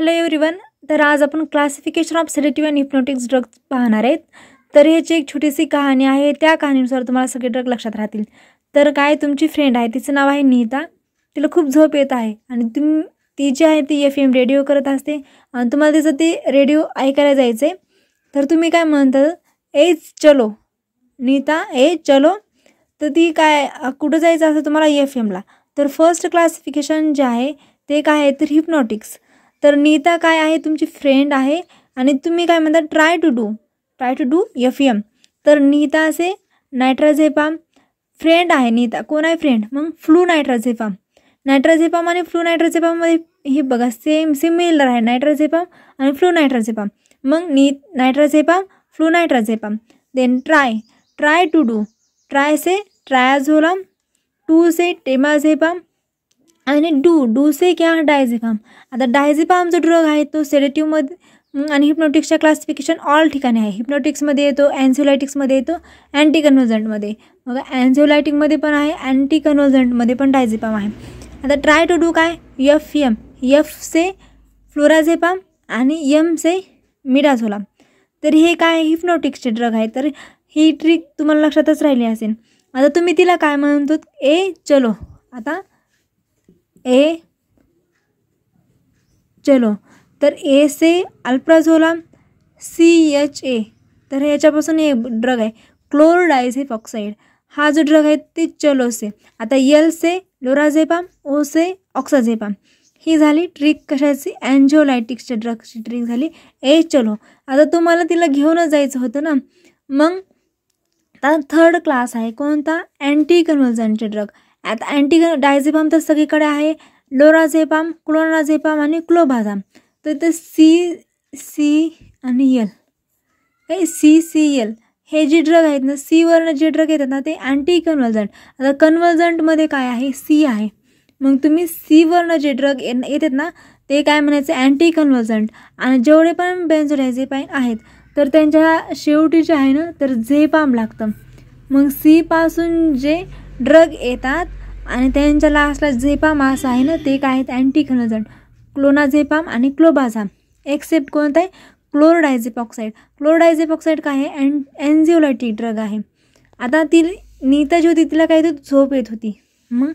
Hello everyone. तर आज आपण classification of sedative and hypnotics drugs पाहणार आहेत. तर ह्याची एक छोटीशी कहाणी आहे. त्या कहाणीनुसार तुम्हाला सगळे ड्रग लक्षात राहतील. तर काय, तुमची फ्रेंड आहे, तिचं नाव आहे नीता. तिला खूप झोप येत आहे आणि ती जी आहे ती FM रेडिओ करत असते आणि तुम्हाला तिचं ते रेडिओ ऐकायला जायचं आहे. तर तुम्ही काय म्हणता, ए चलो नीता, ए चलो. तर ती काय, कुठं जायचं असं तुम्हाला FMला. तर फर्स्ट क्लासिफिकेशन जे आहे ते काय आहे, तर हिप्नॉटिक्स. तर नीता काय आहे, तुमची फ्रेंड आहे आणि तुम्ही काय म्हणता, ट्राय टू डू FM. तर नीता असे नायट्राझेपाम, फ्रेंड आहे नीता. कोण आहे फ्रेंड? मग फ्लू नायट्राझेपाम आणि फ्लू नायट्राझेपाममध्ये हे बघा सेम सिमिलर आहे, नायट्राझेपाम आणि फ्लू नायट्राझेपाम. मग nitrazepam, flunitrazepam. Then try to do, try say triazolam, to say temazepam आणि डू से क्या, डायझेपाम. आता डायझेपाम जो ड्रग आहे तो सेडेटिव्हमध्ये आणि हिप्नोटिक्सच्या क्लासिफिकेशन ऑल ठिकाणी आहे. हिप्नोटिक्समध्ये येतो, अँझिओलायटिक्समध्ये येतो, अँटी कन्व्हर्जंटमध्ये. मग अँझिओलायटिकमध्ये पण आहे, अँटी कन्व्हर्जंटमध्ये पण डायझेपाम आहे. आता ट्राय टू डू काय, FM, F से फ्लोराझेपाम आणि M से मिडाझोलाम. तर हे काय, हिप्नोटिक्सचे ड्रग आहे. तर ही ट्रिक तुम्हाला लक्षातच राहिली असेल. आता तुम्ही तिला काय म्हणतो, ए चलो. आता ए चलो. तर ए से अल्प्राझोलाम, CHA. तर याच्यापासून हे ड्रग आहे क्लोरडायझेपॉक्साईड. हा जो ड्रग आहे ते चलो से. आता L से लोराझेपाम, O से ऑक्साझेपाम. ही झाली ट्रिक कशाची, अँजिओलायटिक्सच्या ड्रगची ट्रिक झाली ए चलो. आता तुम्हाला तिला घेऊनच जायचं होतं ना. मग आता थर्ड क्लास आहे कोणता, अँटी कन्व्हर्जंटचे ड्रग. आता डायझेपाम तर सगळीकडे आहे, लोराझेपाम, क्लोनाझेपाम आणि क्लोबाझाम. तर ते सी आणि L काही CCL हे जे ड्रग आहेत ना, सीवरनं जे ड्रग येतात ना ते अँटी कन्व्हर्जंट. आता कन्व्हर्जंटमध्ये काय आहे, C आहे. मग तुम्ही सीवरनं जे ड्रग येतात ना ते काय म्हणायचं, अँटी कन्व्हर्जंट. आणि जेवढे पण बेन्झोडायझेपाईन आहेत तर त्यांच्या शेवटी जे आहे ना तर झेपाम लागतं. मग C पासून जे ड्रग येतात आणि त्यांच्या लास्टला झेपाम असं आहे ना, ते काय आहेत, अँटी कन्व्हर्जंट. क्लोनाझेपाम आणि क्लोबाझाम. एक्सेप्ट कोणतं आहे, क्लोरडायझेपॉक्साईड. क्लोरडायझेपॉक्साईड काय आहे, अँझिओलायटिक ड्रग आहे. आता नीता जी होती तिला काय, झोप येत होती. मग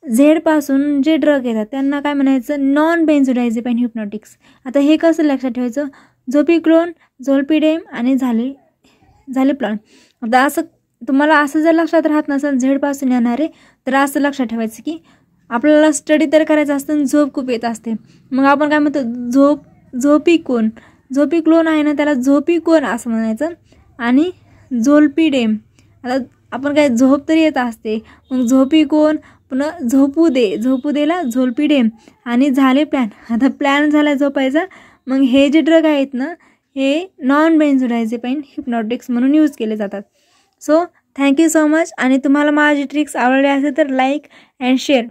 झेडपासून जे ड्रग येतात त्यांना काय म्हणायचं, नॉन बेन्झोडायझेपाईन हिप्नॉटिक्स. आता हे कसं लक्षात ठेवायचं, झोपिक्लोन, झोल्पिडेम आणि झाले प्लॉन. आता असं तुम्हाला असं जर लक्षात राहत नसेल झेडपासून येणारे, तर असं लक्षात ठेवायचं की आपल्याला स्टडी तर करायचं असतं, झोप खूप येत असते. मग आपण काय म्हणतो, झोपिक्लोन आहे ना त्याला झोपिकोन असं म्हणायचं. आणि झोल्पिडेम, आता आपण काय झोप तरी येत असते, मग झोपिकोन, पुन्हा झोपू देला झोल्पिडेम आणि झाले प्लॅन. आता प्लॅन झाला झोपायचा. मग हे जे ड्रग आहेत ना हे नॉन बेन्झोडायझेपाईन हिप्नॉटिक्स म्हणून यूज केले जातात. So thank you so much. आणि तुम्हाला माझी ट्रिक्स आवडली असेल तर लाईक अँड शेअर.